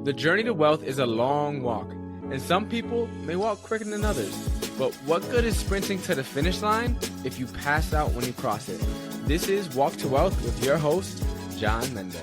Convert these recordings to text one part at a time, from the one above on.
The journey to wealth is a long walk, and some people may walk quicker than others. But what good is sprinting to the finish line if you pass out when you cross it? This is Walk to Wealth with your host, John Mendez.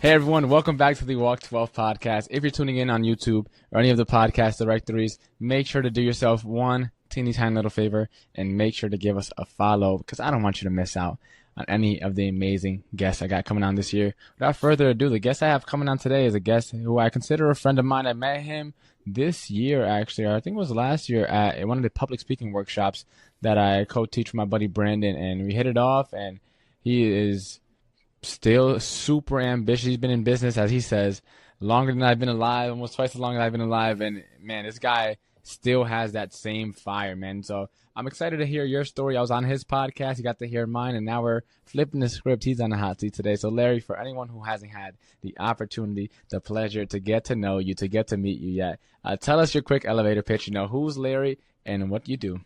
Hey everyone, welcome back to the Walk to Wealth podcast. If you're tuning in on YouTube or any of the podcast directories, make sure to do yourself one teeny tiny little favor and make sure to give us a follow, because I don't want you to miss out on any of the amazing guests I got coming on this year. Without further ado, the guest I have coming on today is a guest who I consider a friend of mine. I met him this year, actually, or I think it was last year at one of the public speaking workshops that I co-teach with my buddy Brandon, and we hit it off, and he is still super ambitious. He's been in business, as he says, longer than I've been alive, almost twice as long as I've been alive, and man, this guy still has that same fire, man. So I'm excited to hear your story. I was on his podcast. You got to hear mine, and now we're flipping the script. He's on the hot seat today. So, Larry, for anyone who hasn't had the opportunity, the pleasure to get to know you, to get to meet you yet, tell us your quick elevator pitch. You know, who's Larry and what you do?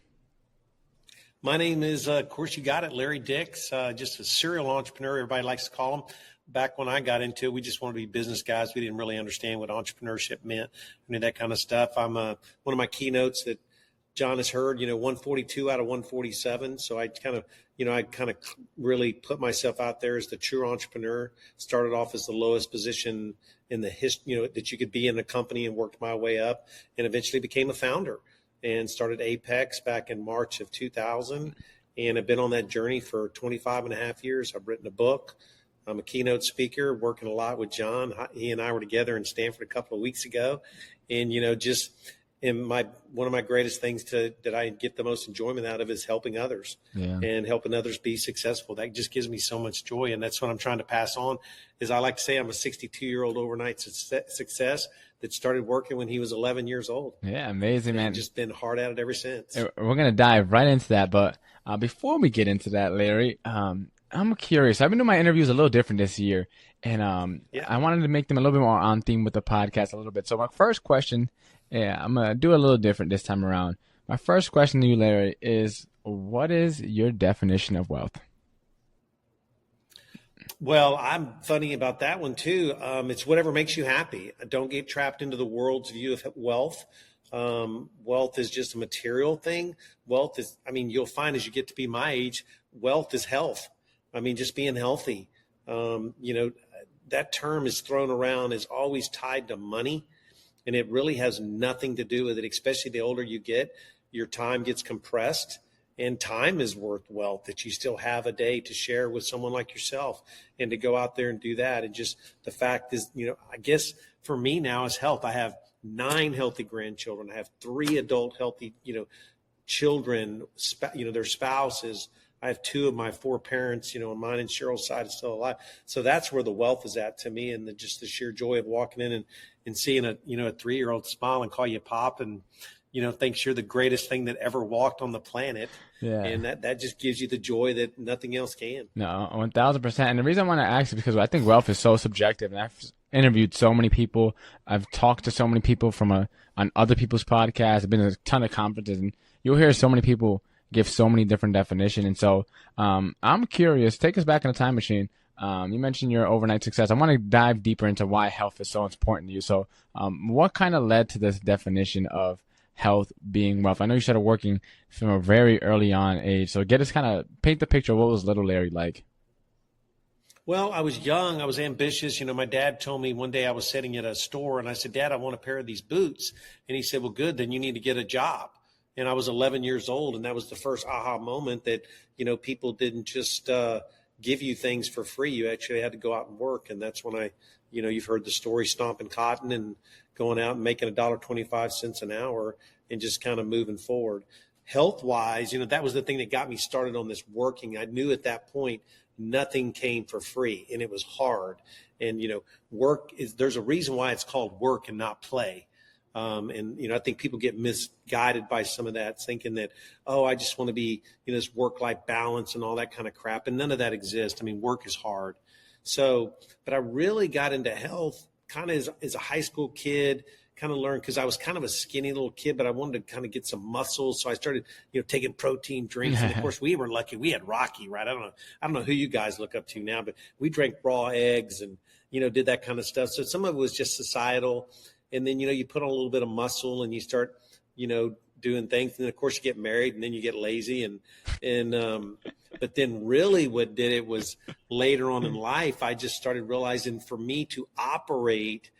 My name is, of course, you got it, Larry Dix, just a serial entrepreneur. Everybody likes to call him. Back when I got into it, we just wanted to be business guys. We didn't really understand what entrepreneurship meant, any of that kind of stuff. I'm one of my keynotes that John has heard, 142 out of 147. So I kind of really put myself out there as the true entrepreneur. Started off as the lowest position in the history, that you could be in a company, and worked my way up, and eventually became a founder and started Apex back in March of 2000. And I've been on that journey for 25 and a half years. I've written a book. I'm a keynote speaker, working a lot with John. He and I were together in Stanford a couple of weeks ago. And, one of my greatest things that I get the most enjoyment out of is helping others and helping others be successful. That just gives me so much joy. And that's what I'm trying to pass on. Is I like to say I'm a 62-year-old overnight success that started working when he was 11 years old. Yeah, amazing, man. Just been hard at it ever since. We're going to dive right into that. But before we get into that, Larry, I'm curious. I've been doing my interviews a little different this year, and I wanted to make them a little bit more on theme with the podcast a little bit. So my first question, I'm going to do a little different this time around. My first question to you, Larry, is what is your definition of wealth? Well, I'm funny about that one too. It's whatever makes you happy. Don't get trapped into the world's view of wealth. Wealth is just a material thing. Wealth is, you'll find as you get to be my age, wealth is health. Just being healthy. That term is thrown around, is always tied to money, and it really has nothing to do with it. Especially the older you get, your time gets compressed, and time is worth wealth, that you still have a day to share with someone like yourself and to go out there and do that. And just the fact is, I guess for me now is health. I have 9 healthy grandchildren. I have 3 adult healthy, children, their spouses. I have 2 of my 4 parents, on mine and Cheryl's side is still alive. So that's where the wealth is at to me, and just the sheer joy of walking in and seeing a 3-year-old smile and call you Pop, and, thinks you're the greatest thing that ever walked on the planet. Yeah. And that just gives you the joy that nothing else can. No, 1,000%. And the reason I want to ask is because I think wealth is so subjective, and I've interviewed so many people. I've talked to so many people on other people's podcasts. I've been at a ton of conferences, and you'll hear so many people give so many different definitions. And so I'm curious, take us back in a time machine. You mentioned your overnight success. I want to dive deeper into why health is so important to you. So what kind of led to this definition of health being wealth? I know you started working from a very early on age. So get us kind of paint the picture of what was little Larry like. Well, I was young. I was ambitious. My dad told me one day I was sitting at a store and I said, Dad, I want a pair of these boots. And he said, well, good, then you need to get a job. And I was 11 years old, and that was the first aha moment that, people didn't just give you things for free. You actually had to go out and work. And that's when you've heard the story, stomping cotton and going out and making $1.25 an hour and just kind of moving forward. Health-wise, that was the thing that got me started on this working. I knew at that point nothing came for free, and it was hard. And, there's a reason why it's called work and not play. I think people get misguided by some of that, thinking that, I just want to be, this work-life balance and all that kind of crap. And none of that exists. Work is hard. So, but I really got into health kind of as a high school kid, kind of learned, because I was kind of a skinny little kid, but I wanted to kind of get some muscles. So I started, taking protein drinks. And of course we were lucky. We had Rocky, right? I don't know who you guys look up to now, but we drank raw eggs and, did that kind of stuff. So some of it was just societal. And then, you put on a little bit of muscle and you start, doing things. And then of course you get married and then you get lazy but then really what did it was later on in life, I just started realizing for me to operate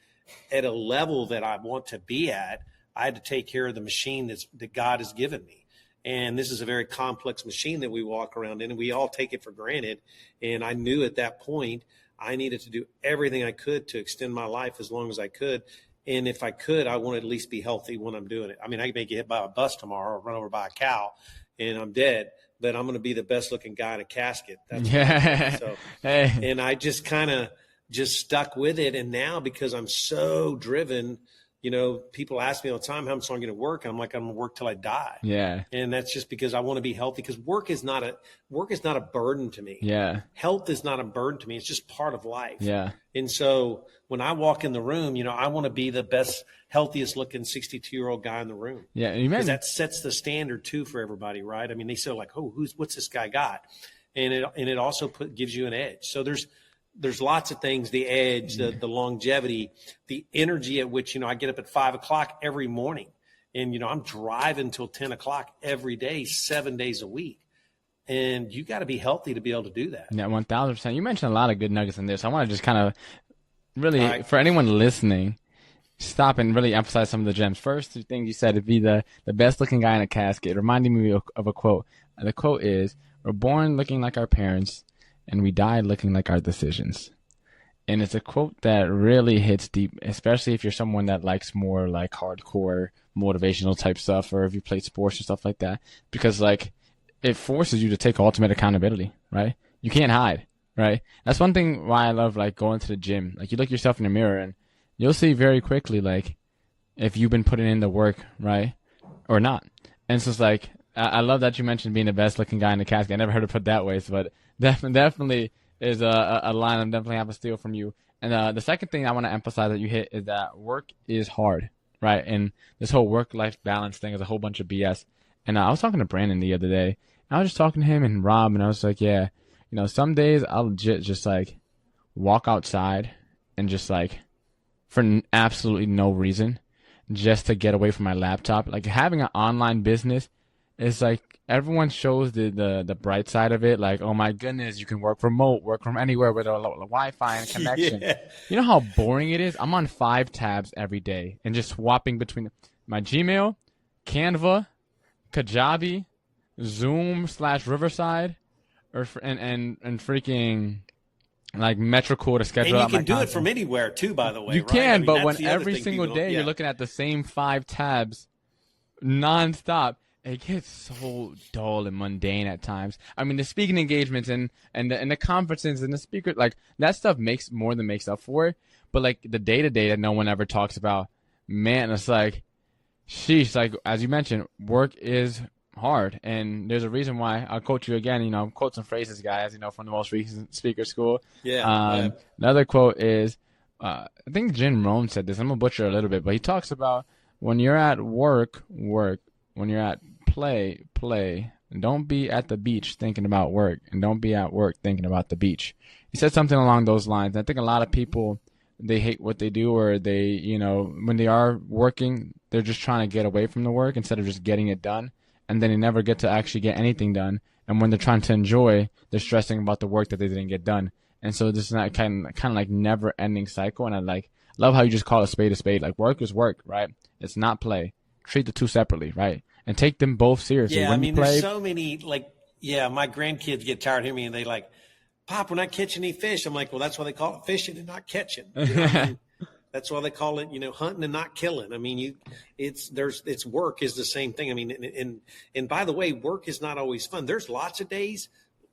at a level that I want to be at, I had to take care of the machine that God has given me. And this is a very complex machine that we walk around in, and we all take it for granted. And I knew at that point I needed to do everything I could to extend my life as long as I could. And if I could, I want to at least be healthy when I'm doing it. I mean, I may get hit by a bus tomorrow or run over by a cow and I'm dead, but I'm going to be the best looking guy in a casket. That's so, hey. And I just kind of just stuck with it. And now because I'm so driven, people ask me all the time, how much am I going to work? And I'm like, I'm going to work till I die. Yeah. And that's just because I want to be healthy, because work is not a burden to me. Yeah. Health is not a burden to me. It's just part of life. Yeah. And so when I walk in the room, I want to be the best, healthiest looking 62-year-old guy in the room. Yeah. Because that sets the standard too for everybody, right? I mean, they say like, oh, what's this guy got? And it also gives you an edge. So there's lots of things, the edge, the longevity, the energy at which, I get up at 5:00 every morning and, I'm driving till 10 o'clock every day, 7 days a week. And you got to be healthy to be able to do that. Yeah, 1,000%. You mentioned a lot of good nuggets in this. I want to just kind of really, for anyone listening, stop and really emphasize some of the gems. First, the thing you said, to be the best looking guy in a casket, reminding me of a quote. The quote is, "We're born looking like our parents, and we die looking like our decisions." And it's a quote that really hits deep, especially if you're someone that likes more like hardcore motivational type stuff, or if you play sports or stuff like that, because like it forces you to take ultimate accountability, right? You can't hide, right? That's one thing why I love like going to the gym. Like you look yourself in the mirror and you'll see very quickly like if you've been putting in the work, right, or not. And so it's like, I love that you mentioned being the best looking guy in the casket. I never heard it put that way, but definitely is a line I'm definitely have to steal from you. And the second thing I want to emphasize that you hit is that work is hard, right? And this whole work-life balance thing is a whole bunch of BS. And I was talking to Brandon the other day. I was just talking to him and Rob, and I was like, yeah, some days I'll legit just like walk outside and just like for absolutely no reason, just to get away from my laptop. Like having an online business is like, everyone shows the bright side of it. Like, oh my goodness, you can work remote, work from anywhere with a Wi-Fi and connection. Yeah. You know how boring it is? I'm on 5 tabs every day and just swapping between my Gmail, Canva, Kajabi, Zoom / Riverside, and freaking like Metricool to schedule out my And you can do it from anywhere too, by the way. You can, but when every single day you're looking at the same 5 tabs nonstop, it gets so dull and mundane at times. I mean, the speaking engagements and the conferences and the speaker, like that stuff makes more than makes up for it. But like the day-to-day that no one ever talks about, man, it's like, sheesh, like as you mentioned, work is hard. And there's a reason why I'll quote you again, quote some phrases, guys, from the most recent speaker school. Yeah. Another quote is, I think Jim Rohn said this. I'm going to butcher a little bit, but he talks about when you're at work. When you're at play. And don't be at the beach thinking about work, and don't be at work thinking about the beach. He said something along those lines. I think a lot of people, they hate what they do, or they, when they are working, they're just trying to get away from the work instead of just getting it done. And then they never get to actually get anything done. And when they're trying to enjoy, they're stressing about the work that they didn't get done. And so this is that kind of like never ending cycle. And I love how you just call a spade a spade. Like work is work, right? It's not play. Treat the two separately, right? And take them both seriously. Yeah, when you play, there's so many, my grandkids get tired of hearing me and they like, Pop, we're not catching any fish. I'm like, well, that's why they call it fishing and not catching. That's why they call it, hunting and not killing. I mean, it's work is the same thing. I mean, and by the way, work is not always fun. There's lots of days.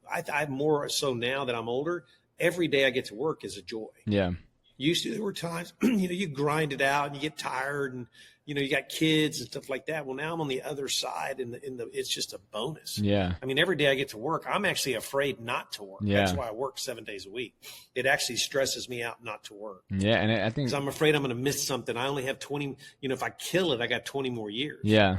I more so now that I'm older, every day I get to work is a joy. Yeah. Used to, there were times, you grind it out and you get tired and, you got kids and stuff like that. Well, now I'm on the other side and it's just a bonus. Yeah. I mean, every day I get to work, I'm actually afraid not to work. Yeah. That's why I work 7 days a week. It actually stresses me out not to work. Yeah. And I think, 'cause I'm afraid I'm going to miss something. I only have 20, if I kill it, I got 20 more years. Yeah.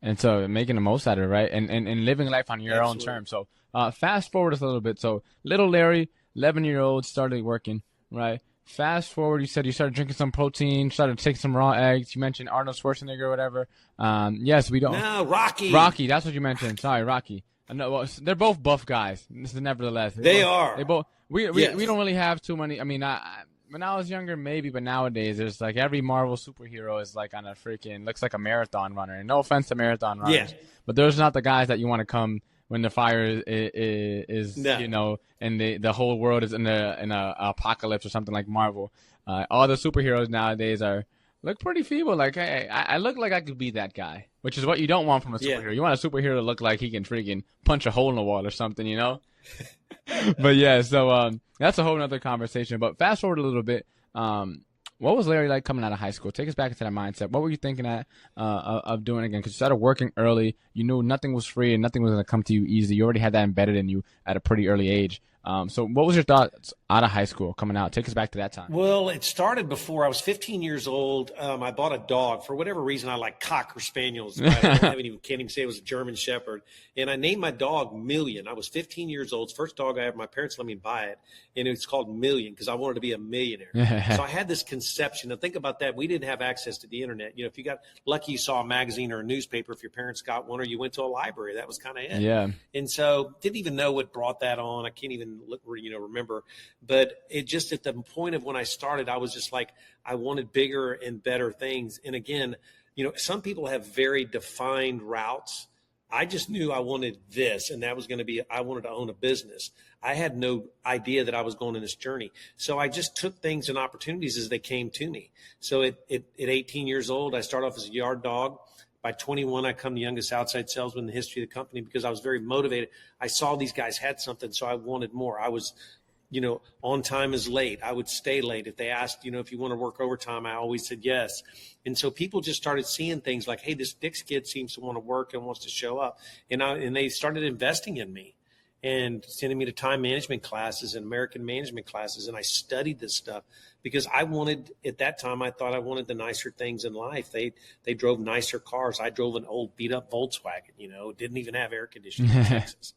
And so making the most out of it, right? And living life on your own terms. So fast forward a little bit. So little Larry, 11-year-old, started working, right? fast forward, you said you started drinking some protein, started taking some raw eggs. You mentioned Arnold Schwarzenegger or whatever. Yes, we don't. No, Rocky. Rocky, that's what you mentioned. Sorry, Rocky. I know, well, they're both buff guys. This is nevertheless. They are. They both. We Yes. we don't really have too many. I mean, when I was younger, maybe, but nowadays, there's like every Marvel superhero is like on a freaking looks like a marathon runner. And no offense to marathon runners, Yeah. but those are not the guys that you want to come when the fire is No. you know, and the whole world is in a apocalypse or something like Marvel. All the superheroes nowadays look pretty feeble. Like, hey, I look like I could be that guy, which is what you don't want from a superhero. Yeah. You want a superhero to look like he can freaking punch a hole in the wall or something, you know? But yeah, so that's a whole nother conversation. But fast forward a little bit. What was Larry like coming out of high school? Take us back into that mindset. What were you thinking of doing again? Because you started working early. You knew nothing was free and nothing was going to come to you easy. You already had that embedded in you at a pretty early age. So what was your thoughts out of high school coming out? Take us back to that time. Well, it started before I was 15 years old. I bought a dog. For whatever reason, I like Cocker Spaniels. I can't even say it was a German Shepherd. And I named my dog Million. I was 15 years old. It's the first dog I had. My parents let me buy it. And it's called Million because I wanted to be a millionaire. So I had this conception. Now think about that. We didn't have access to the internet. You know, if you got lucky, you saw a magazine or a newspaper, if your parents got one, or you went to a library. That was kind of it. Yeah. And so didn't even know what brought that on. I can't even remember. But it just at the point of when I started, I was just like, I wanted bigger and better things. And again, you know, some people have very defined routes. I just knew I wanted this, and that was going to be, I wanted to own a business. I had no idea that I was going on this journey. So I just took things and opportunities as they came to me. So at 18 years old, I started off as a yard dog. By 21, I become the youngest outside salesman in the history of the company because I was very motivated. I saw these guys had something, so I wanted more. I was, you know, on time is late. I would stay late. If they asked, you know, if you want to work overtime, I always said yes. And so people just started seeing things like, hey, this Dix kid seems to want to work and wants to show up. And they started investing in me and sending me to time management classes and American management classes. And I studied this stuff because I wanted, at that time, I thought I wanted the nicer things in life. They drove nicer cars. I drove an old beat up Volkswagen, you know, didn't even have air conditioning in Texas.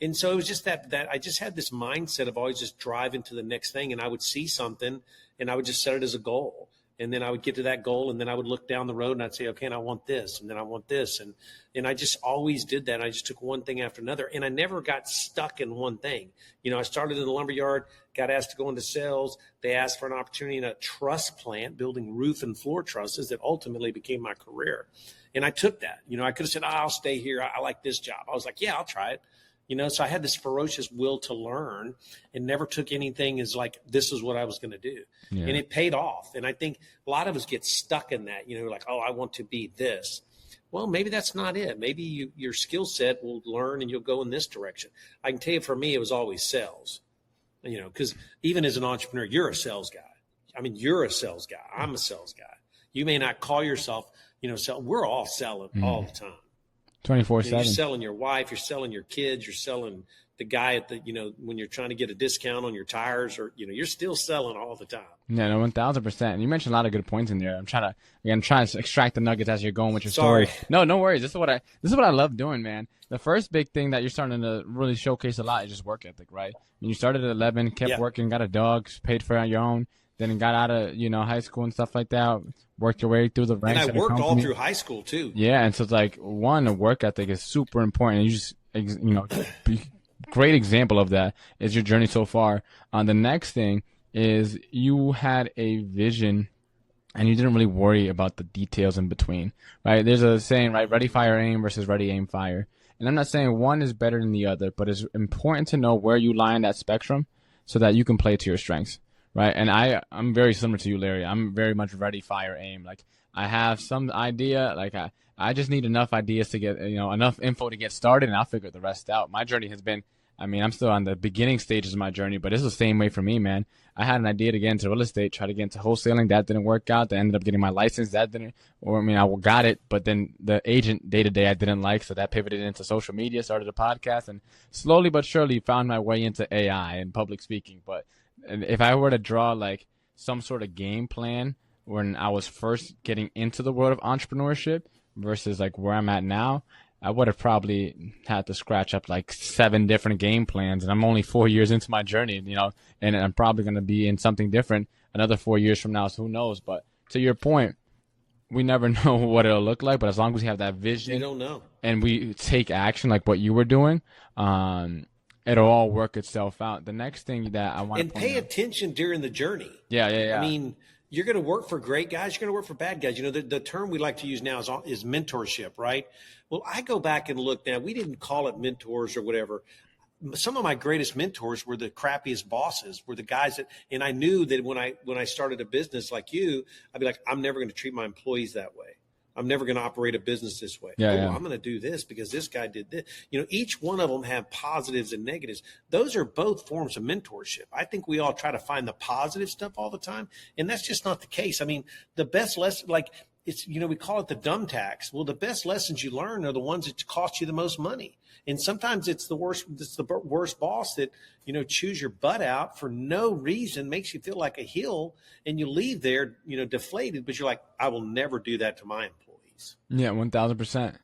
And so it was just that I just had this mindset of always just driving to the next thing. And I would see something and I would just set it as a goal. And then I would get to that goal and then I would look down the road and I'd say, okay, and I want this. And then I want this. And I just always did that. I just took one thing after another. And I never got stuck in one thing. You know, I started in the lumberyard, got asked to go into sales. They asked for an opportunity in a truss plant, building roof and floor trusses that ultimately became my career. And I took that. You know, I could have said, I'll stay here. I like this job. I was like, yeah, I'll try it. You know, so I had this ferocious will to learn and never took anything as like, this is what I was going to do. Yeah. And it paid off. And I think a lot of us get stuck in that, you know, like, oh, I want to be this. Well, maybe that's not it. Maybe your skill set will learn and you'll go in this direction. I can tell you for me, it was always sales, you know, because even as an entrepreneur, you're a sales guy. I mean, you're a sales guy. I'm a sales guy. You may not call yourself, you know, we're all selling all the time. 24/7. You're selling your wife, you're selling your kids, you're selling the guy at the, you know, when you're trying to get a discount on your tires, or, you know, you're still selling all the time. Yeah, no, 1,000%. And you mentioned a lot of good points in there. I'm trying to extract the nuggets as you're going with your story. No worries. This is what I love doing, man. The first big thing that you're starting to really showcase a lot is just work ethic, right? When you started at 11, kept working, got a dog, paid for it on your own, then got out of, you know, high school and stuff like that, worked your way through the ranks. And I worked all through high school too. Yeah, and so it's like, one, the work ethic is super important. And you just, you know, great example of that is your journey so far. The next thing is you had a vision and you didn't really worry about the details in between, right? There's a saying, right? Ready, fire, aim versus ready, aim, fire. And I'm not saying one is better than the other, but it's important to know where you lie in that spectrum so that you can play to your strengths. Right. And I'm very similar to you, Larry. I'm very much ready, fire, aim. Like I have some idea, like I just need enough ideas to get, you know, enough info to get started and I'll figure the rest out. My journey has been, I mean, I'm still on the beginning stages of my journey, but it's the same way for me, man. I had an idea to get into real estate, try to get into wholesaling. That didn't work out. I ended up getting my license. That didn't, or I mean, I got it, but then the agent day to day I didn't like. So that pivoted into social media, started a podcast, and slowly but surely found my way into AI and public speaking. But if I were to draw like some sort of game plan when I was first getting into the world of entrepreneurship versus like where I'm at now, I would have probably had to scratch up like 7 different game plans, and I'm only 4 years into my journey, and I'm probably going to be in something different another 4 years from now. So who knows? But to your point, we never know what it'll look like. But as long as we have that vision, you don't know, and we take action like what you were doing, it'll all work itself out. The next thing that I want to pay attention during the journey. Yeah. I mean, you're going to work for great guys. You're going to work for bad guys. The term we like to use now is mentorship, right? Well, I go back and look now. We didn't call it mentors or whatever. Some of my greatest mentors were the crappiest bosses, were the guys and I knew that when I started a business like you, I'd be like, I'm never going to treat my employees that way. I'm never going to operate a business this way. I'm going to do this because this guy did this. Each one of them have positives and negatives. Those are both forms of mentorship. I think we all try to find the positive stuff all the time, and that's just not the case. I mean, the best lesson, like it's, we call it the dumb tax. Well, the best lessons you learn are the ones that cost you the most money. And sometimes it's the worst boss that, chews your butt out for no reason, makes you feel like a heel, and you leave there, deflated, but you're like, I will never do that to my employees. Yeah, 1,000%.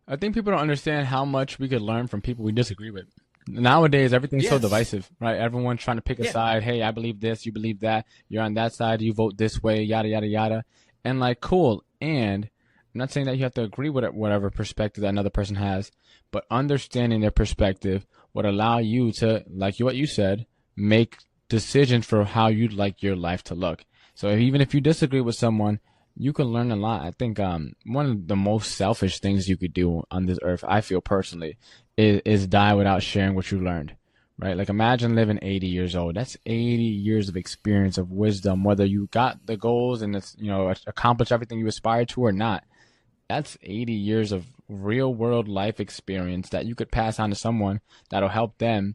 I think people don't understand how much we could learn from people we disagree with. Nowadays, everything's so divisive, right? Everyone's trying to pick a side. Hey, I believe this, you believe that. You're on that side, you vote this way, yada, yada, yada. And like, cool. And I'm not saying that you have to agree with whatever perspective that another person has, but understanding their perspective would allow you to, like what you said, make decisions for how you'd like your life to look. So even if you disagree with someone, you can learn a lot. I think one of the most selfish things you could do on this earth, I feel personally, is die without sharing what you learned, right? Like imagine living 80 years old. That's 80 years of experience, of wisdom, whether you got the goals and it's, accomplished everything you aspired to or not. That's 80 years of real world life experience that you could pass on to someone that'll help them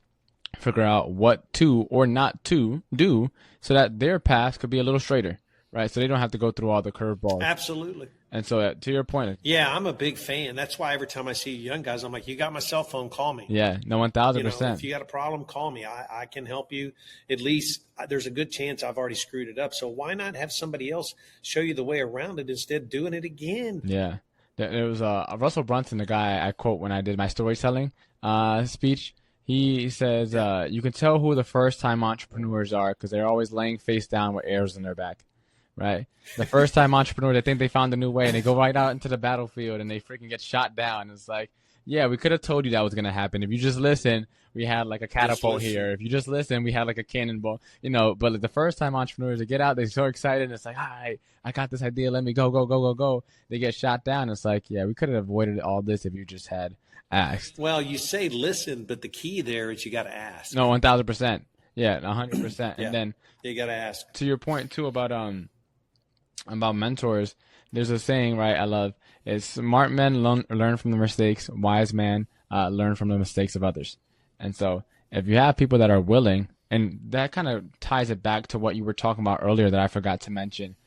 figure out what to or not to do so that their path could be a little straighter. Right, so they don't have to go through all the curveballs. Absolutely. And so, to your point, yeah, I'm a big fan. That's why every time I see young guys, I'm like, "You got my cell phone? Call me." Yeah, no, 1,000%. If you got a problem, call me. I can help you. At least there's a good chance I've already screwed it up. So why not have somebody else show you the way around it instead of doing it again? Yeah, there was Russell Brunson, the guy I quote when I did my storytelling speech. He says, "You can tell who the first-time entrepreneurs are because they're always laying face down with arrows in their back." Right, the first time entrepreneur, they think they found a new way, and they go right out into the battlefield, and they freaking get shot down. It's like, yeah, we could have told you that was gonna happen. If you just listen, we had like a catapult here. If you just listen, we had like a cannonball. But like the first time entrepreneurs, they get out, they're so excited. And it's like, hi, I got this idea. Let me go. They get shot down. It's like, yeah, we could have avoided all this if you just had asked. Well, you say listen, but the key there is you got to ask. No, 1,000%. Yeah, 100%. Yeah, and then you got to ask. To your point too about mentors, there's a saying, right, I love, is smart men learn from the mistakes, wise men learn from the mistakes of others. And so if you have people that are willing, and that kind of ties it back to what you were talking about earlier that I forgot to mention,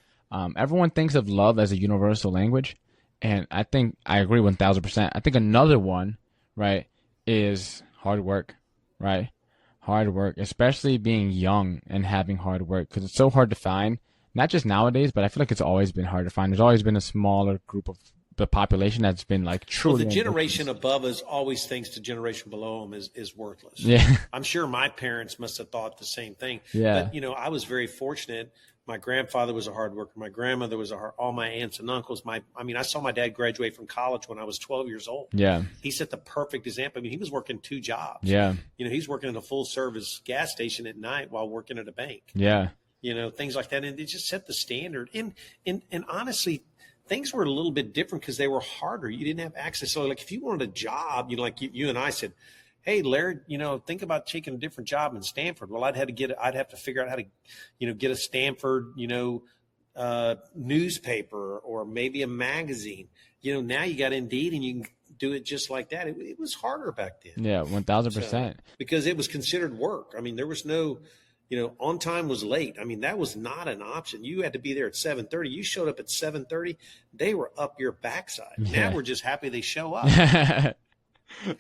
everyone thinks of love as a universal language, and I think I agree 1,000%. I think another one, right, is hard work, right? Hard work, especially being young and having hard work, because it's so hard to find. Not just nowadays, but I feel like it's always been hard to find. There's always been a smaller group of the population that's been like truly. Well, the generation above us always thinks the generation below them is worthless. Yeah. I'm sure my parents must have thought the same thing. Yeah. But, I was very fortunate. My grandfather was a hard worker. My grandmother was all my aunts and uncles. I saw my dad graduate from college when I was 12 years old. Yeah. He set the perfect example. He was working 2 jobs. Yeah. He's working at a full service gas station at night while working at a bank. Yeah. Things like that. And it just set the standard. And honestly, things were a little bit different because they were harder. You didn't have access. So like if you wanted a job, like you and I said, hey, Larry, think about taking a different job in Stanford. Well, I'd have to figure out how to, get a Stanford, newspaper or maybe a magazine. Now you got Indeed and you can do it just like that. It was harder back then. Yeah, 1,000%. Because it was considered work. There was no, on time was late. that was not an option. You had to be there at 7:30. You showed up at 7:30. They were up your backside. Yeah. Now we're just happy they show up.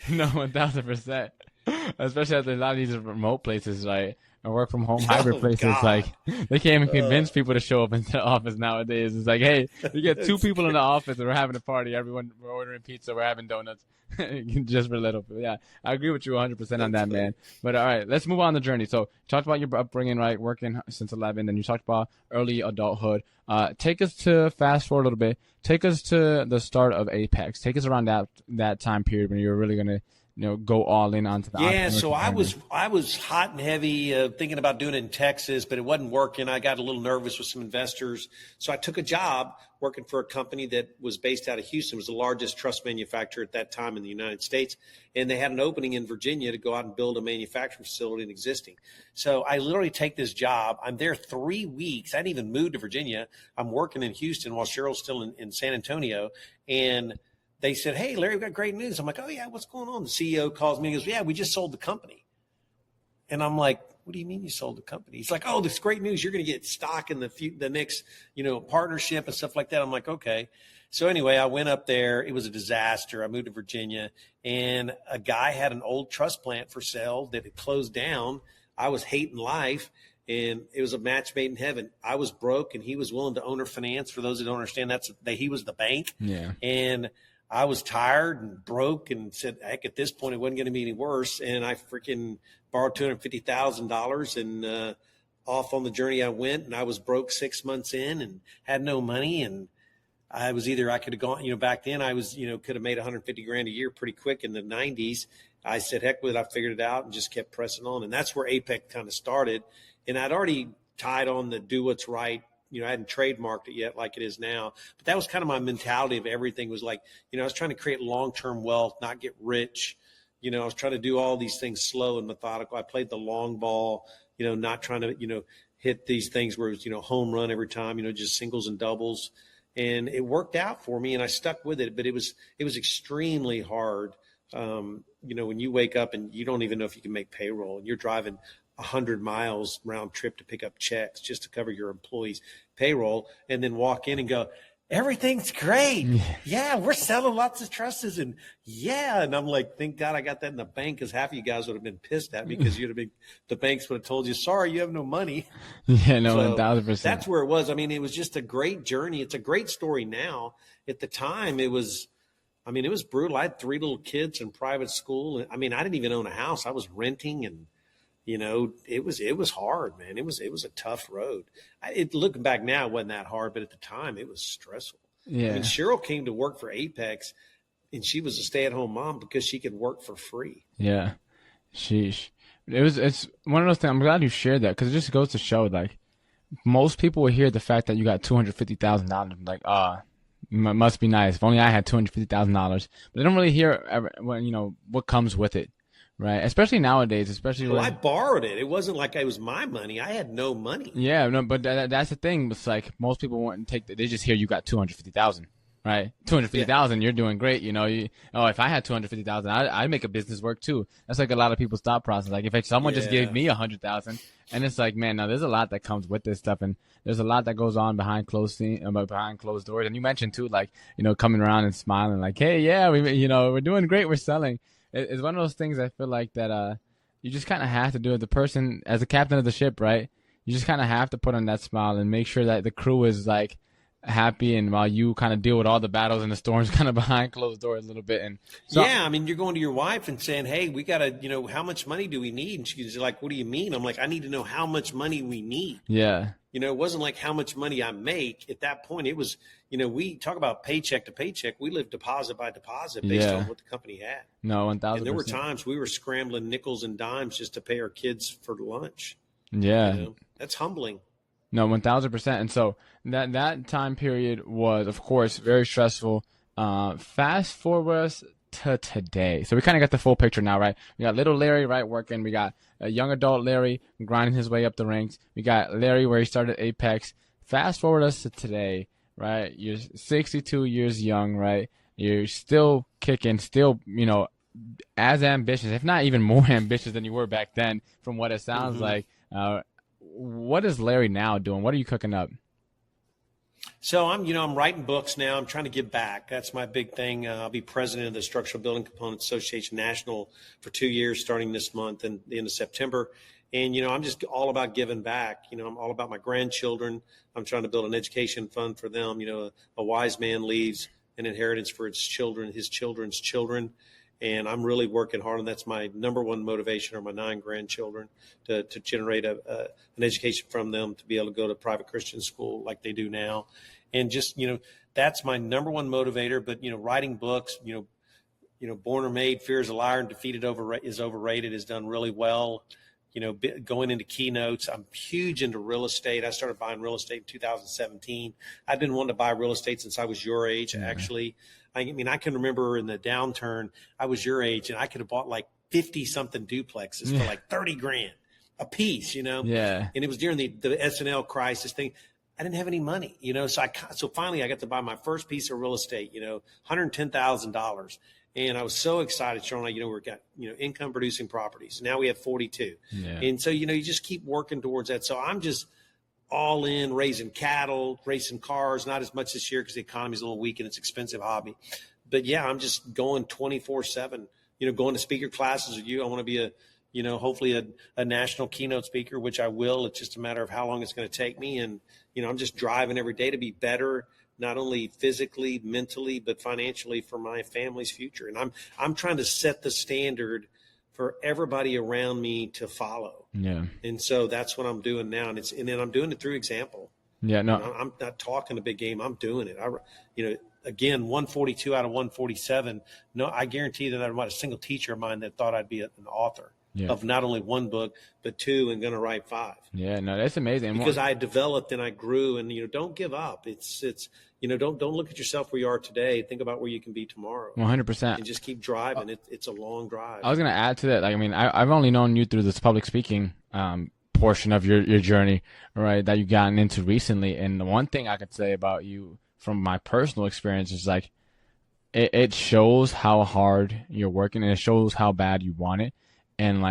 No, 1,000%. Especially at a lot of these remote places, right? or work from home hybrid places. God. Like they can't even convince people to show up into the office nowadays. It's like, hey, you get 2 people in the office and we're having a party. We're ordering pizza. We're having donuts just for little. Yeah, I agree with you 100% on that, man. But all right, let's move on the journey. So you talked about your upbringing, right? Working since 11, and you talked about early adulthood. Take us to fast forward a little bit. Take us to the start of Apex. Take us around that time period when you were really going to, go all in onto the Yeah, so I entrepreneurship was hot and heavy thinking about doing it in Texas, but it wasn't working. I got a little nervous with some investors. So I took a job working for a company that was based out of Houston. It was the largest truss manufacturer at that time in the United States. And they had an opening in Virginia to go out and build a manufacturing facility in existing. So I literally take this job. I'm there 3 weeks. I didn't even move to Virginia. I'm working in Houston while Cheryl's still in San Antonio. And they said, hey, Larry, we've got great news. I'm like, oh, yeah, what's going on? The CEO calls me and goes, yeah, we just sold the company. And I'm like, what do you mean you sold the company? He's like, oh, this great news. You're going to get stock in the next, partnership and stuff like that. I'm like, okay. So anyway, I went up there. It was a disaster. I moved to Virginia, and a guy had an old truss plant for sale that had closed down. I was hating life, and it was a match made in heaven. I was broke, and he was willing to owner finance. For those that don't understand, he was the bank. Yeah. And I was tired and broke and said, heck, at this point, it wasn't going to be any worse. And I freaking borrowed $250,000 and off on the journey I went. And I was broke 6 months in and had no money. And I could have gone, back then I was, could have made 150 grand a year pretty quick in the 90s. I said, heck with it. I figured it out and just kept pressing on. And that's where Apex kind of started. And I'd already tied on the do what's right. I hadn't trademarked it yet like it is now, but that was kind of my mentality of everything was like, I was trying to create long-term wealth, not get rich. I was trying to do all these things slow and methodical. I played the long ball, not trying to, hit these things where it was, home run every time, just singles and doubles. And it worked out for me and I stuck with it, but it was extremely hard. When you wake up and you don't even know if you can make payroll and you're driving 100 miles round trip to pick up checks just to cover your employees' payroll and then walk in and go, everything's great. Yeah, we're selling lots of trusses. And yeah. And I'm like, thank God I got that in the bank, because half of you guys would have been pissed at me because the banks would have told you, sorry, you have no money. Yeah, no, so 1,000%. That's where it was. I mean, it was just a great journey. It's a great story now. At the time, it was brutal. I had 3 little kids in private school. I didn't even own a house. I was renting, and it was hard, man. It was a tough road. Looking back now, it wasn't that hard, but at the time it was stressful. Yeah. Cheryl came to work for Apex, and she was a stay-at-home mom because she could work for free. Yeah. Sheesh. It's one of those things. I'm glad you shared that, because it just goes to show, like, most people will hear the fact that you got $250,000, like, must be nice. If only I had $250,000. But they don't really hear, what comes with it. Right, especially nowadays, I borrowed it. It wasn't like it was my money. I had no money. Yeah, no, but that's the thing. It's like most people wouldn't take they just hear you got 250,000, right? 250,000, you're doing great. If I had 250,000, I'd make a business work too. That's like a lot of people's thought process. Like if someone just gave me 100,000, and it's like, man, now there's a lot that comes with this stuff, and there's a lot that goes on behind closed doors. And you mentioned too, like coming around and smiling, like, hey, yeah, we're doing great, we're selling. It's one of those things I feel like that you just kind of have to do it. The person, as the captain of the ship, right? You just kind of have to put on that smile and make sure that the crew is like happy, and while you kind of deal with all the battles and the storms kind of behind closed doors a little bit. And so, yeah, you're going to your wife and saying, hey, we got to, how much money do we need? And she's like, what do you mean? I'm like, I need to know how much money we need. Yeah. It wasn't like how much money I make. At that point, it was, we talk about paycheck to paycheck. We lived deposit by deposit based on what the company had. No, 1,000%. And there were times we were scrambling nickels and dimes just to pay our kids for lunch. Yeah. That's humbling. No, 1,000%. And so that time period was, of course, very stressful. Fast forward us to today. So we kind of got the full picture now, right? We got little Larry, right, working. We got a young adult Larry grinding his way up the ranks. We got Larry where he started Apex. Fast forward us to today, right? You're 62 years young, right? You're still kicking, still, as ambitious, if not even more ambitious than you were back then, from what it sounds like. What is Larry now doing? What are you cooking up? So I'm writing books now. I'm trying to give back. That's my big thing. I'll be president of the Structural Building Components Association National for 2 years, starting this month and the end of September. And, I'm just all about giving back. I'm all about my grandchildren. I'm trying to build an education fund for them. A wise man leaves an inheritance for his children's children. And I'm really working hard, and that's my number one motivation, are my 9 grandchildren, to generate an education from them, to be able to go to private Christian school like they do now. And just, that's my number one motivator. But, writing books, Born or Made, Fear is a Liar, and Defeated is Overrated has done really well. Going into keynotes. I'm huge into real estate. I started buying real estate in 2017. I've been wanting to buy real estate since I was your age, actually. I can remember in the downturn, I was your age, and I could have bought like 50 something duplexes for like 30 grand a piece, Yeah. And it was during the SNL crisis thing. I didn't have any money, so finally I got to buy my first piece of real estate, $110,000. And I was so excited, Sean. We've got, income producing properties. Now we have 42. Yeah. And so, you just keep working towards that. So I'm just all in, raising cattle, racing cars, not as much this year because the economy's a little weak and it's an expensive hobby. But yeah, I'm just going 24/7, going to speaker classes with you. I want to be hopefully a national keynote speaker, which I will. It's just a matter of how long it's going to take me. And, I'm just driving every day to be better, not only physically, mentally, but financially, for my family's future. And I'm trying to set the standard for everybody around me to follow. Yeah. And so that's what I'm doing now. And then I'm doing it through example. Yeah. No, I'm not talking a big game. I'm doing it. Again, 142 out of 147. No, I guarantee that there's not a single teacher of mine that thought I'd be an author of not only one book, but 2, and going to write 5. Yeah, no, that's amazing. Because I developed and I grew, and, don't give up. It's don't look at yourself where you are today. Think about where you can be tomorrow. 100%. And just keep driving. It's a long drive. I was going to add to that. I've only known you through this public speaking portion of your journey, right, that you've gotten into recently. And the one thing I could say about you from my personal experience is it shows how hard you're working, and it shows how bad you want it. And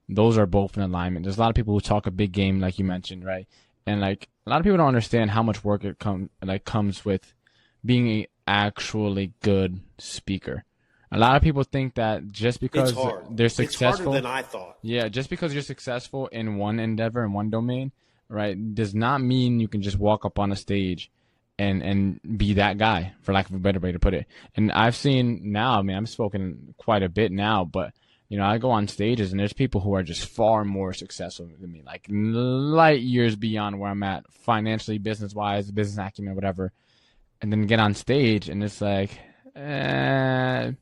those are both in alignment. There's a lot of people who talk a big game, like you mentioned, right? And a lot of people don't understand how much work it comes with being a actually good speaker. A lot of people think that just because they're successful, it's harder than I thought. Yeah, just because you're successful in one endeavor, in one domain, right, does not mean you can just walk up on a stage and be that guy, for lack of a better way to put it. And I've seen now, I've spoken quite a bit now, but I go on stages and there's people who are just far more successful than me, like light years beyond where I'm at financially, business-wise, business acumen, whatever. And then get on stage and it's like, I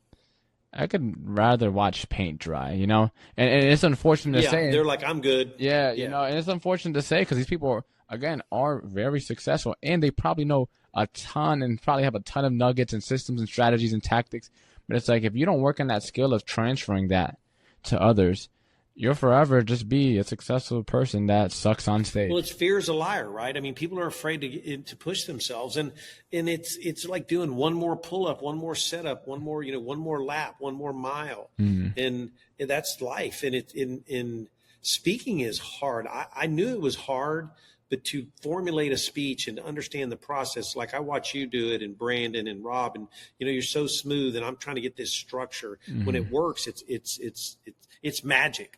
could rather watch paint dry, And it's unfortunate to say. They're like, I'm good. Yeah, and it's unfortunate to say because these people, again, are very successful and they probably know a ton and probably have a ton of nuggets and systems and strategies and tactics. But it's like, if you don't work on that skill of transferring that to others, you'll forever just be a successful person that sucks on stage. Well, fear is a liar, right? People are afraid to push themselves, and it's like doing one more pull up, one more setup, one more lap, one more mile, and that's life. And in speaking is hard. I knew it was hard. But to formulate a speech and to understand the process, like I watch you do it, and Brandon and Rob, and you're so smooth, and I'm trying to get this structure. When it works, it's magic.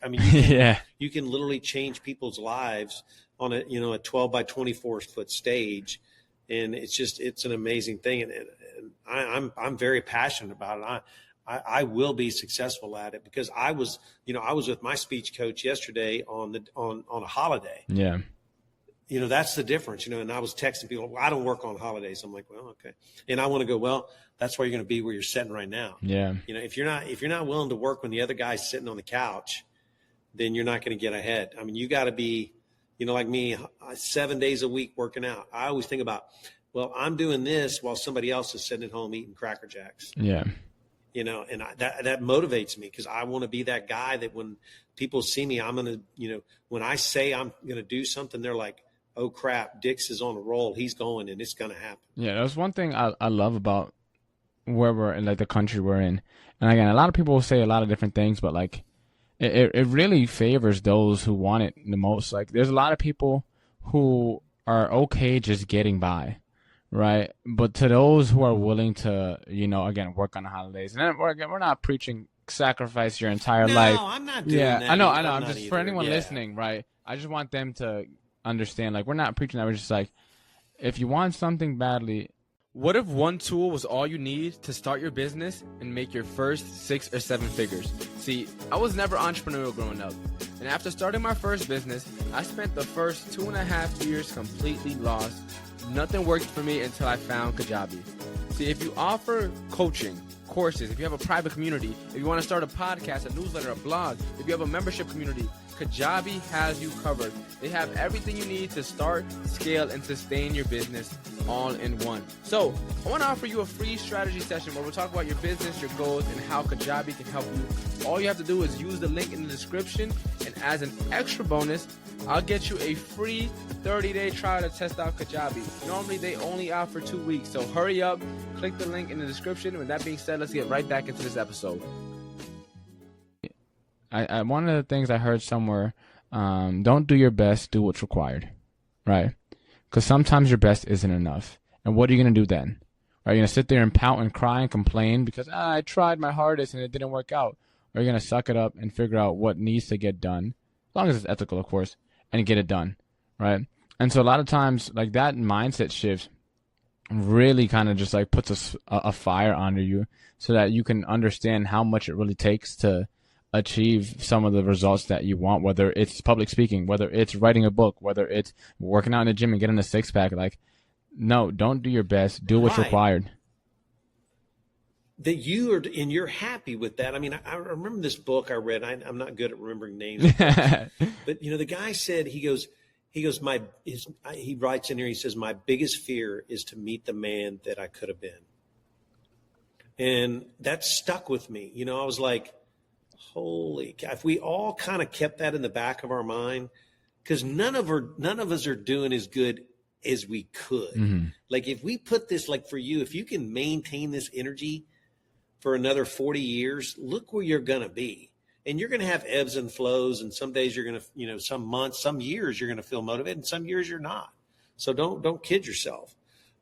You can literally change people's lives on a 12 by 24 foot stage, and it's an amazing thing. And I'm very passionate about it. I will be successful at it because I was with my speech coach yesterday on a holiday. Yeah. That's the difference, and I was texting people, well, I don't work on holidays. I'm like, well, okay. And I want to go, well, that's where you're going to be where you're sitting right now. Yeah. If you're not willing to work when the other guy's sitting on the couch, then you're not going to get ahead. You got to be, like me, 7 days a week working out. I always think about, well, I'm doing this while somebody else is sitting at home eating Cracker Jacks. Yeah. And that motivates me because I want to be that guy that when people see me, I'm going to, when I say I'm going to do something, they're like, oh crap, Dix is on a roll. He's going, and it's going to happen. Yeah, that's one thing I love about where we're in, the country we're in. And again, a lot of people will say a lot of different things, but it really favors those who want it the most. There's a lot of people who are okay just getting by, right? But to those who are willing to, again, work on the holidays, and we're not preaching sacrifice your entire No, life. I'm not doing Yeah, that. I know. I'm I'm not just either. for anyone Yeah. listening, right? I just want them to understand. Like, we're not preaching that. We're just like, if you want something badly, what if one tool was all you need to start your business and make your first 6 or 7 figures? See, I was never entrepreneurial growing up. And after starting my first business, I spent the first 2.5 years completely lost. Nothing worked for me until I found Kajabi. See, if you offer coaching, courses, if you have a private community, if you want to start a podcast, a newsletter, a blog, if you have a membership community, Kajabi has you covered. They have everything you need to start, scale, and sustain your business all in one. So I want to offer you a free strategy session where we'll talk about your business, your goals, and how Kajabi can help you. All you have to do is use the link in the description, and as an extra bonus, I'll get you a free 30-day trial to test out Kajabi. Normally, they only offer 2 weeks, so hurry up, click the link in the description. With that being said, let's get right back into this episode. One of the things I heard somewhere, don't do your best, do what's required, right? Because sometimes your best isn't enough. And what are you going to do then? Are you going to sit there and pout and cry and complain because I tried my hardest and it didn't work out? Or are you going to suck it up and figure out what needs to get done, as long as it's ethical, of course, and get it done, right? And so a lot of times, like, that mindset shift really kind of just like puts a fire under you so that you can understand how much it really takes to achieve some of the results that you want, whether it's public speaking, whether it's writing a book, whether it's working out in the gym and getting a six-pack. Like, no, don't do your best. Do what's required. That you are, and you're happy with that. I mean, I remember this book I read. I'm not good at remembering names, but the guy said, he writes in here, he says, my biggest fear is to meet the man that I could have been. And that stuck with me. I was like, holy cow, if we all kind of kept that in the back of our mind, because none of us are doing as good as we could. Mm-hmm. Like, if we put this, like, for you, if you can maintain this energy for another 40 years, look where you're going to be. And you're going to have ebbs and flows. And some days you're going to, some months, some years you're going to feel motivated, and some years you're not. So don't kid yourself.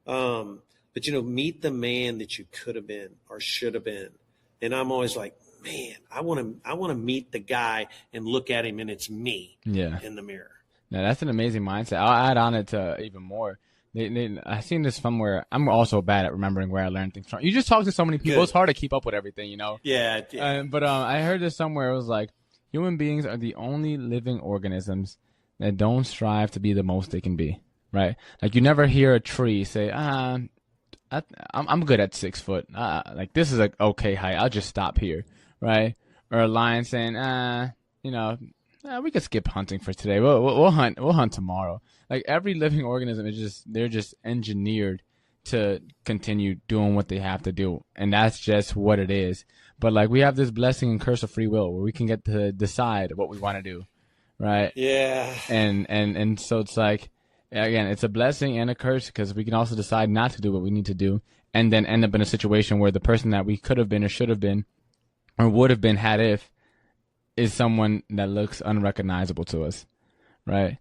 But, meet the man that you could have been or should have been. And I'm always like, man, I want to meet the guy and look at him, and it's me in the mirror. Now, that's an amazing mindset. I'll add on it to even more. I've seen this from where I'm also bad at remembering where I learned things from. You just talk to so many people. Good. It's hard to keep up with everything, Yeah. But I heard this somewhere. It was like, human beings are the only living organisms that don't strive to be the most they can be, right? Like, you never hear a tree say, I'm good at 6 foot. Like, this is a okay height. I'll just stop here, right? Or a lion saying, we could skip hunting for today. We'll hunt tomorrow. Like, every living organism they're just engineered to continue doing what they have to do, and that's just what it is. But, like, we have this blessing and curse of free will where we can get to decide what we want to do, right? Yeah. And so it's like, again, it's a blessing and a curse, because we can also decide not to do what we need to do, and then end up in a situation where the person that we could have been or should have been or would have been had if is someone that looks unrecognizable to us, right?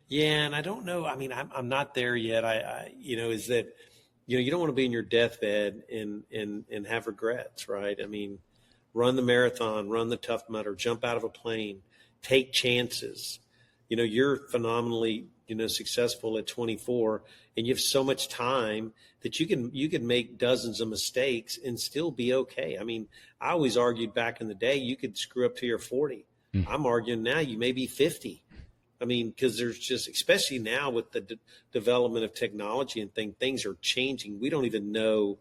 Yeah, and I don't know. I mean, I'm not there yet. Is that, you don't want to be in your deathbed and have regrets, right? I mean, run the marathon, run the Tough Mudder, jump out of a plane, take chances. You're phenomenally, successful at 24, and you have so much time that you can make dozens of mistakes and still be okay. I mean, I always argued back in the day, you could screw up to your 40. I'm arguing now you may be 50. I mean, because there's just, especially now with the development of technology and things are changing. We don't even know,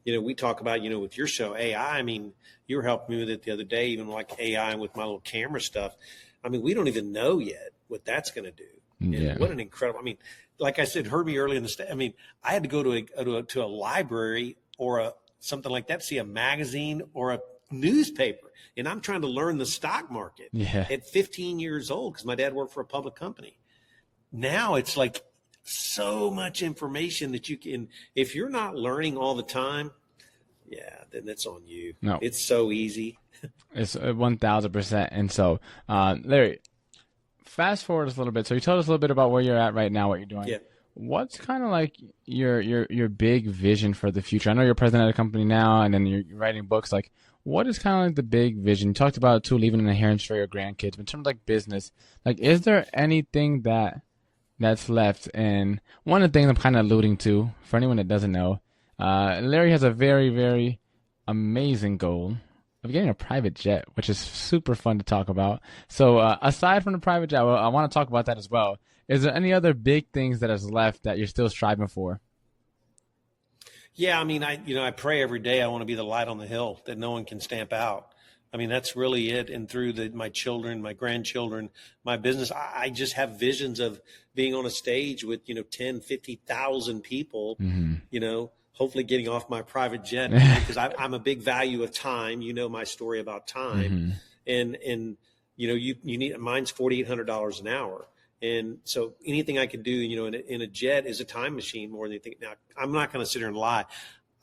we talk about, with your show, AI. I mean, you were helping me with it the other day, even like AI and with my little camera stuff. I mean, we don't even know yet what that's going to do. Yeah. And what an incredible, I mean, like I said, heard me early in the state. I mean, I had to go to a library or something like that, see a magazine or a newspaper. And I'm trying to learn the stock market at 15 years old, because my dad worked for a public company. Now it's like so much information that you can, if you're not learning all the time, then that's on you. No, it's so easy. It's 1,000%. And so, Larry, fast forward us a little bit. So you told us a little bit about where you're at right now, what you're doing. Yeah. what's kind of like your big vision for the future? I know you're president of a company now, and then you're writing books. Like, what is kind of like the big vision? You talked about too, leaving an inheritance for your grandkids. But in terms of like business, like, is there anything that's left? And one of the things I'm kind of alluding to, for anyone that doesn't know, Larry has a very, very amazing goal of getting a private jet, which is super fun to talk about. So aside from the private jet, well, I want to talk about that as well. Is there any other big things that is left that you're still striving for? Yeah, I mean, I pray every day I want to be the light on the hill that no one can stamp out. I mean, that's really it. And through my children, my grandchildren, my business, I just have visions of being on a stage with, 10, 50,000 people, hopefully getting off my private jet, because I'm a big value of time. You know my story about time. And you need, mine's $4,800 an hour. And so anything I can do, in a jet is a time machine more than anything. Now, I'm not going to sit here and lie.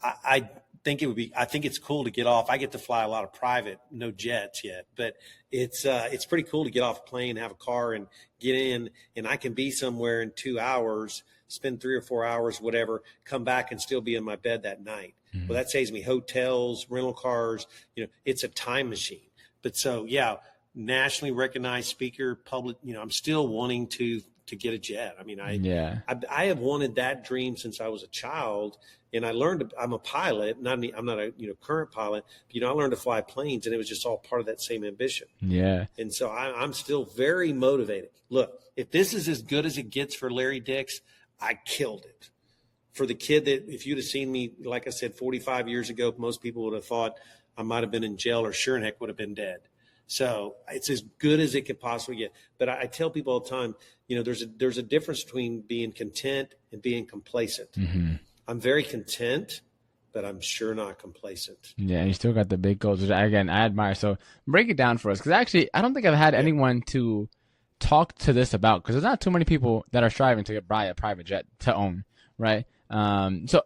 I think it's cool to get off. I get to fly a lot of private, no jets yet, but it's pretty cool to get off a plane, have a car and get in, and I can be somewhere in 2 hours, spend 3 or 4 hours, whatever, come back and still be in my bed that night. Well, that saves me hotels, rental cars, it's a time machine. But so, yeah, nationally recognized speaker, public, I'm still wanting to get a jet. I mean, I have wanted that dream since I was a child, and I learned, I'm a pilot, I'm not a current pilot, but, I learned to fly planes, and it was just all part of that same ambition. Yeah. And so I'm still very motivated. Look, if this is as good as it gets for Larry Dix, I killed it. For the kid that, if you'd have seen me, like I said, 45 years ago, most people would have thought I might have been in jail, or sure in heck would have been dead. So it's as good as it could possibly get. But I tell people all the time, there's a difference between being content and being complacent. I'm very content, but I'm sure not complacent. Yeah, and you still got the big goals, which again, I admire. So break it down for us, because actually, I don't think I've had anyone to talk to this about, because there's not too many people that are striving to buy a private jet to own, right? So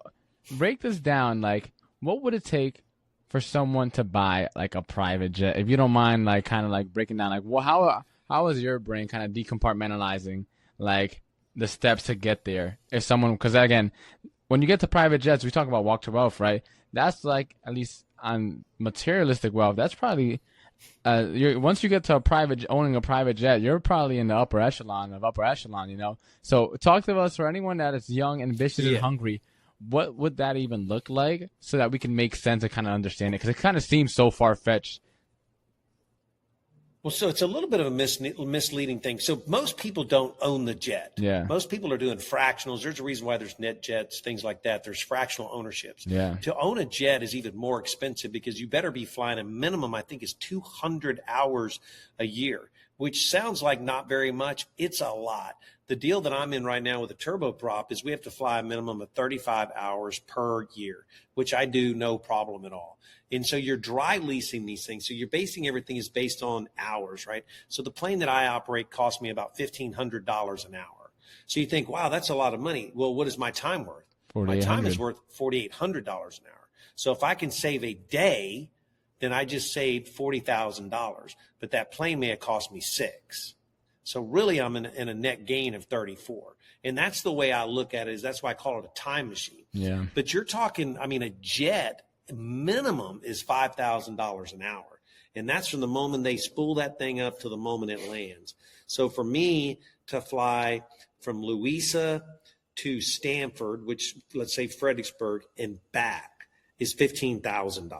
break this down. Like, what would it take for someone to buy like a private jet? If you don't mind, like, kind of like breaking down, like, well, how is your brain kind of decompartmentalizing like the steps to get there? If someone, because again, when you get to private jets, we talk about walk to wealth, right? That's like, at least on materialistic wealth, that's probably once you get to owning a private jet, you're probably in the upper echelon. So talk to us, for anyone that is young, ambitious, and hungry. What would that even look like, so that we can make sense and kind of understand it? Because it kind of seems so far-fetched. Well, so it's a little bit of a misleading thing. So most people don't own the jet. Yeah. Most people are doing fractionals. There's a reason why there's net jets, things like that. There's fractional ownerships. Yeah. To own a jet is even more expensive, because you better be flying a minimum, I think, is 200 hours a year, which sounds like not very much. It's a lot. The deal that I'm in right now with a turboprop is we have to fly a minimum of 35 hours per year, which I do no problem at all. And so you're dry leasing these things. So you're basing everything is based on hours, right? So the plane that I operate costs me about $1,500 an hour. So you think, wow, that's a lot of money. Well, what is my time worth? My time is worth $4,800 an hour. So if I can save a day, then I just saved $40,000. But that plane may have cost me $6,000. So really, I'm in a net gain of 34. And that's the way I look at it. That's why I call it a time machine. Yeah. But you're talking, I mean, a jet minimum is $5,000 an hour. And that's from the moment they spool that thing up to the moment it lands. So for me to fly from Louisa to Stanford, which, let's say Fredericksburg, and back, is $15,000.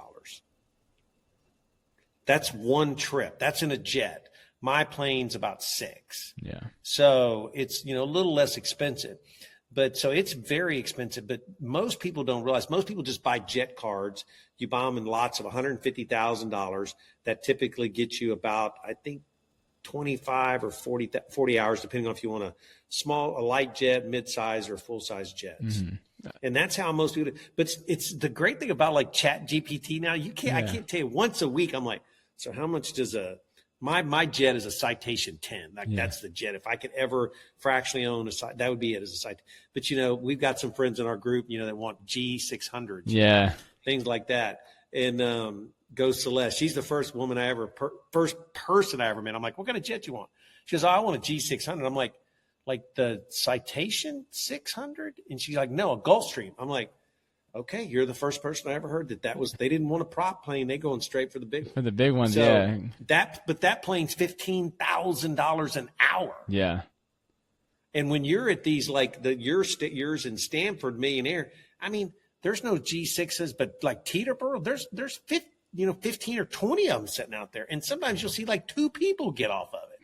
That's one trip. That's in a jet. My plane's about $6,000. Yeah. So it's, a little less expensive. But so it's very expensive. But most people don't realize, most people just buy jet cards. You buy them in lots of $150,000. That typically gets you about, I think, 25 or 40 hours, depending on if you want a light jet, mid-size, or full-size jets. And that's how most people do. But it's the great thing about like Chat GPT now. I can't tell you, once a week, I'm like, so how much does my jet is a Citation 10. That's the jet. If I could ever fractionally own that would be it as a Citation. But, we've got some friends in our group, that want G600s. Yeah. Things like that. And Go Celeste. She's the first person I ever met. I'm like, what kind of jet do you want? She goes, I want a G600. I'm like, like the Citation 600? And she's like, no, a Gulfstream. I'm like, okay, you're the first person I ever heard they didn't want a prop plane. They going straight for the big one. For the big ones, so yeah. But that plane's $15,000 an hour. Yeah. And when you're at these, like yours in Stanford Millionaire, I mean, there's no G6s, but like Teterboro, there's 15 or 20 of them sitting out there. And sometimes you'll see like 2 people get off of it.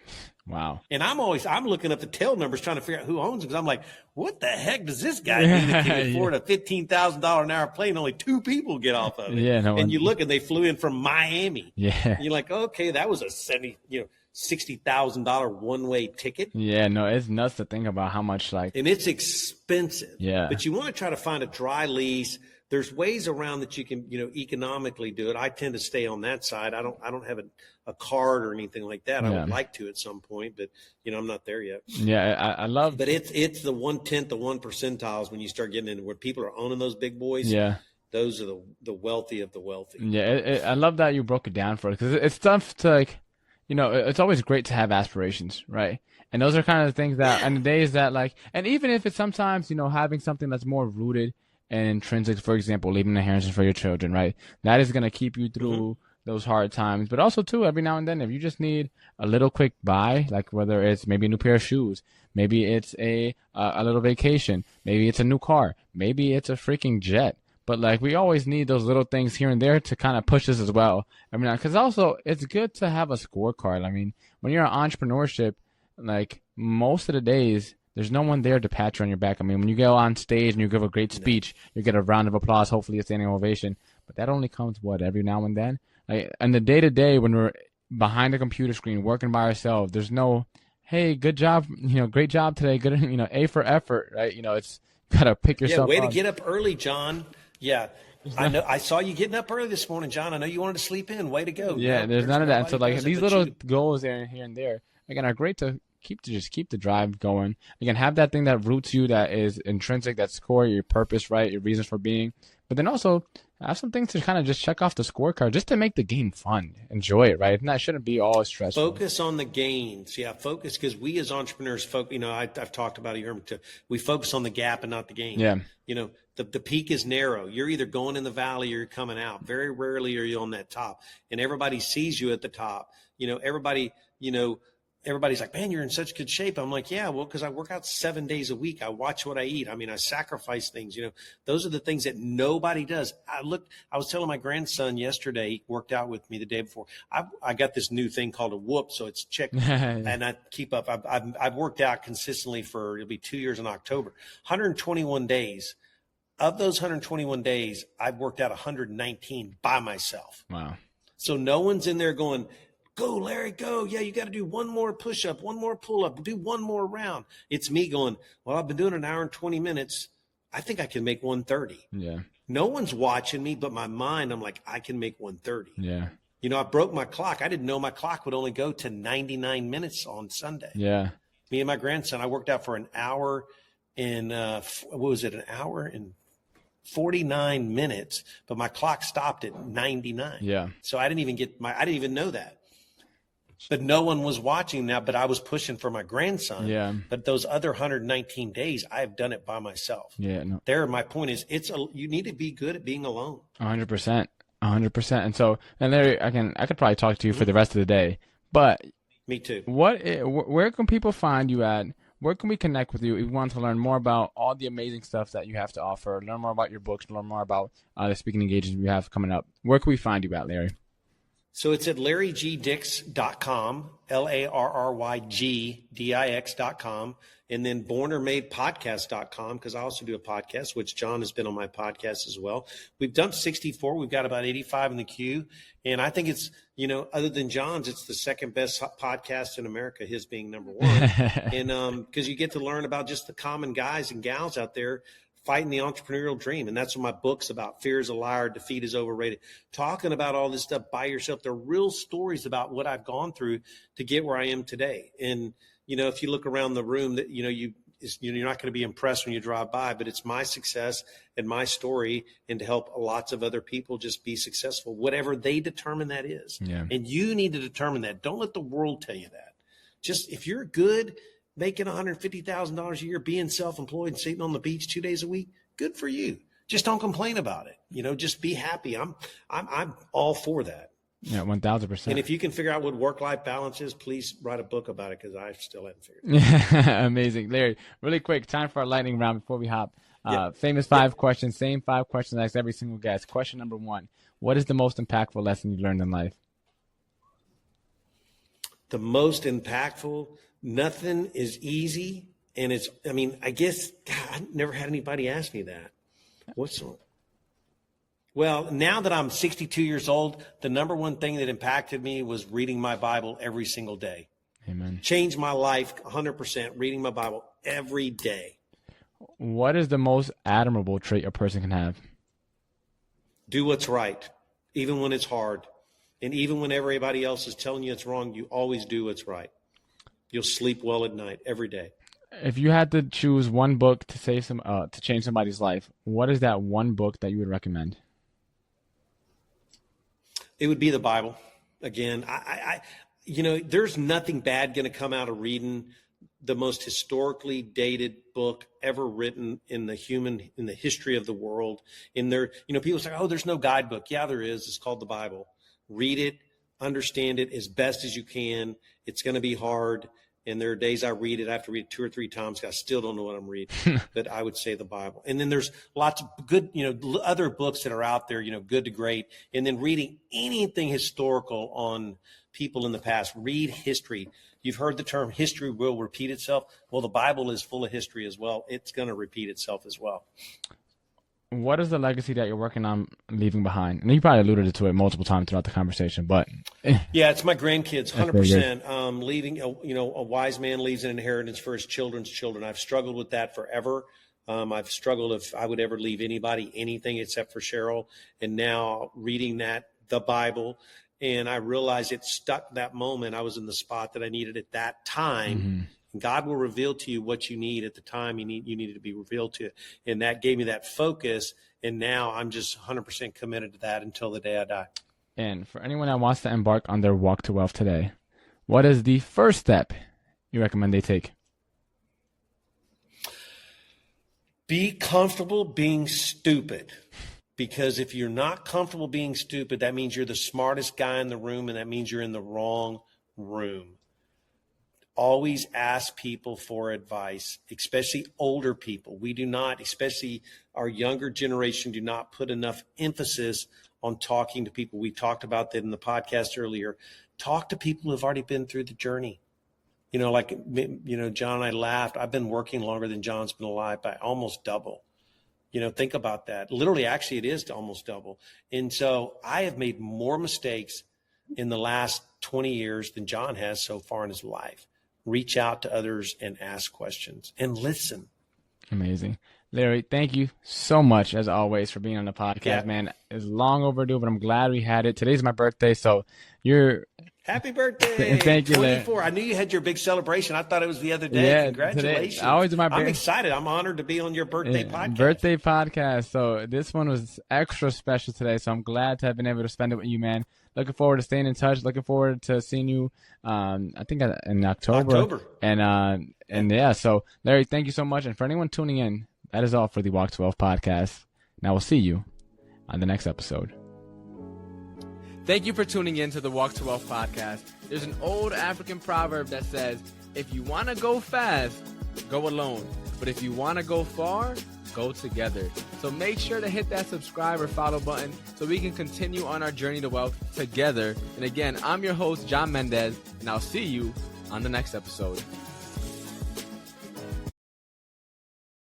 Wow. And I'm looking up the tail numbers trying to figure out who owns it, because I'm like, what the heck does this guy do that can afford a $15,000 an hour plane? Only 2 people get off of it. Yeah, and you look, and they flew in from Miami. Yeah. And you're like, okay, that was a $60,000 one-way ticket. Yeah, no, it's nuts to think about how much and it's expensive. Yeah. But you want to try to find a dry lease. There's ways around that you can, economically do it. I tend to stay on that side. I don't have a card or anything like that. I would like to at some point, but I'm not there yet. Yeah, I love. But it's the 1/10, the 1 percentiles when you start getting into where people are owning those big boys. Yeah. Those are the wealthy of the wealthy. Yeah, I love that you broke it down for us, because it's tough to, like, it's always great to have aspirations, right? And those are kind of the things that, and the days that, like, and even if it's sometimes, having something that's more rooted and intrinsic, for example, leaving an inheritance for your children, right? That is going to keep you through those hard times. But also, too, every now and then, if you just need a little quick buy, like whether it's maybe a new pair of shoes, maybe it's a little vacation, maybe it's a new car, maybe it's a freaking jet. But, like, we always need those little things here and there to kind of push us as well. I mean, because also it's good to have a scorecard. I mean, when you're in entrepreneurship, like, most of the days, there's no one there to pat you on your back. I mean, when you go on stage and you give a great speech, you get a round of applause, hopefully a standing ovation. But that only comes, every now and then? Like, and the day-to-day, when we're behind a computer screen working by ourselves, there's no, hey, good job, great job today, good, A for effort, right? It's got to pick yourself up. Yeah, way to get up early, John. Yeah. I know. I saw you getting up early this morning, John. I know you wanted to sleep in. Way to go. Yeah, there's none of that. So, like, these little goals here and there, again, are great to keep the drive going. Again, have that thing that roots you, that is intrinsic, that's core, your purpose, right, your reasons for being. But then also have some things to kind of just check off the scorecard, just to make the game fun. Enjoy it, right? And that shouldn't be all stressful. Focus on the gains. Yeah, focus, because we as entrepreneurs, I've talked about it. We focus on the gap and not the gain. Yeah. The peak is narrow. You're either going in the valley or you're coming out. Very rarely are you on that top. And everybody sees you at the top. Everybody's like, man, you're in such good shape. I'm like, yeah, well, because I work out 7 days a week. I watch what I eat. I mean, I sacrifice things. Those are the things that nobody does. I was telling my grandson yesterday, he worked out with me the day before. I got this new thing called a Whoop, so it's chick, and I keep up. I've worked out consistently it'll be 2 years in October, 121 days. Of those 121 days, I've worked out 119 by myself. Wow. So no one's in there going, go, Larry, go. Yeah, you got to do one more push-up, one more pull-up, do one more round. It's me going, well, I've been doing an hour and 20 minutes. I think I can make 130. Yeah. No one's watching me, but my mind, I'm like, I can make 130. Yeah. I broke my clock. I didn't know my clock would only go to 99 minutes on Sunday. Yeah. Me and my grandson, I worked out for an hour and an hour and 49 minutes, but my clock stopped at 99. Yeah. So I didn't even know that. But no one was watching that, but I was pushing for my grandson. Yeah. But those other 119 days, I've done it by myself. Yeah. No. My point is, you need to be good at being alone. 100%. 100%. And Larry, I could probably talk to you for the rest of the day, but me too. Where can people find you at? Where can we connect with you if we want to learn more about all the amazing stuff that you have to offer, learn more about your books, learn more about the speaking engagements you have coming up? Where can we find you at, Larry? So it's at larrygdix.com, LarryGdix.com, and then bornormadepodcast.com, because I also do a podcast, which John has been on my podcast as well. We've done 64. We've got about 85 in the queue. And I think it's, other than John's, it's the second best podcast in America, his being number one. And because you get to learn about just the common guys and gals out there fighting the entrepreneurial dream. And that's what my book's about. Fear is a liar, defeat is overrated. Talking about all this stuff by yourself. They're real stories about what I've gone through to get where I am today. And, if you look around the room, that you're not going to be impressed when you drive by, but it's my success and my story, and to help lots of other people just be successful, whatever they determine that is. Yeah. And you need to determine that. Don't let the world tell you that. Just if you're good making $150,000 a year, being self-employed and sitting on the beach 2 days a week, good for you. Just don't complain about it. Just be happy. I'm all for that. Yeah, 1,000%. And if you can figure out what work-life balance is, please write a book about it, because I still haven't figured it out. Amazing. Larry, really quick, time for our lightning round before we hop. Famous 5 questions, same 5 questions I ask every single guest. Question number 1, what is the most impactful lesson you learned in life? The most impactful, nothing is easy. And I guess, God, I never had anybody ask me that. Well, now that I'm 62 years old, the number one thing that impacted me was reading my Bible every single day. Amen. Changed my life 100%, reading my Bible every day. What is the most admirable trait a person can have? Do what's right, even when it's hard. And even when everybody else is telling you it's wrong, you always do what's right. You'll sleep well at night every day. If you had to choose one book to change somebody's life, what is that one book that you would recommend? It would be the Bible. Again, there's nothing bad going to come out of reading the most historically dated book ever written in the history of the world. People say, oh, there's no guidebook. Yeah, there is. It's called the Bible. Read it, understand it as best as you can. It's going to be hard. And there are days I read it. I have to read it 2 or 3 times. I still don't know what I'm reading, but I would say the Bible. And then there's lots of good, other books that are out there, good to great. And then reading anything historical on people in the past. Read history. You've heard the term history will repeat itself. Well, the Bible is full of history as well. It's going to repeat itself as well. What is the legacy that you're working on leaving behind? And you probably alluded to it multiple times throughout the conversation, but yeah, it's my grandkids, 100%. Leaving, a wise man leaves an inheritance for his children's children. I've struggled with that forever. I've struggled if I would ever leave anybody anything except for Cheryl. And now reading the Bible, and I realized it stuck that moment. I was in the spot that I needed at that time. Mm-hmm. God will reveal to you what you need at the time you needed to be revealed to. And that gave me that focus. And now I'm just 100% committed to that until the day I die. And for anyone that wants to embark on their walk to wealth today, what is the first step you recommend they take? Be comfortable being stupid. Because if you're not comfortable being stupid, that means you're the smartest guy in the room, and that means you're in the wrong room. Always ask people for advice, especially older people. We do not, especially our younger generation, do not put enough emphasis on talking to people. We talked about that in the podcast earlier. Talk to people who have already been through the journey. John and I laughed. I've been working longer than John's been alive by almost double. Think about that. Literally, actually, it is almost double. And so I have made more mistakes in the last 20 years than John has so far in his life. Reach out to others and ask questions and listen. Amazing. Larry, thank you so much, as always, for being on the podcast, man. It's long overdue, but I'm glad we had it. Today's my birthday, so you're... Happy birthday. Thank you, 24. Larry. I knew you had your big celebration. I thought it was the other day. Yeah, congratulations. Today, I always do my I'm excited. I'm honored to be on your birthday podcast. Birthday podcast. So this one was extra special today, so I'm glad to have been able to spend it with you, man. Looking forward to staying in touch. Looking forward to seeing you, I think in October. And yeah, so Larry, thank you so much. And for anyone tuning in, that is all for the Walk to Wealth podcast. Now we'll see you on the next episode. Thank you for tuning in to the Walk to Wealth podcast. There's an old African proverb that says, if you want to go fast, go alone. But if you want to go far, go together. So make sure to hit that subscribe or follow button so we can continue on our journey to wealth together. And again, I'm your host, John Mendez, and I'll see you on the next episode.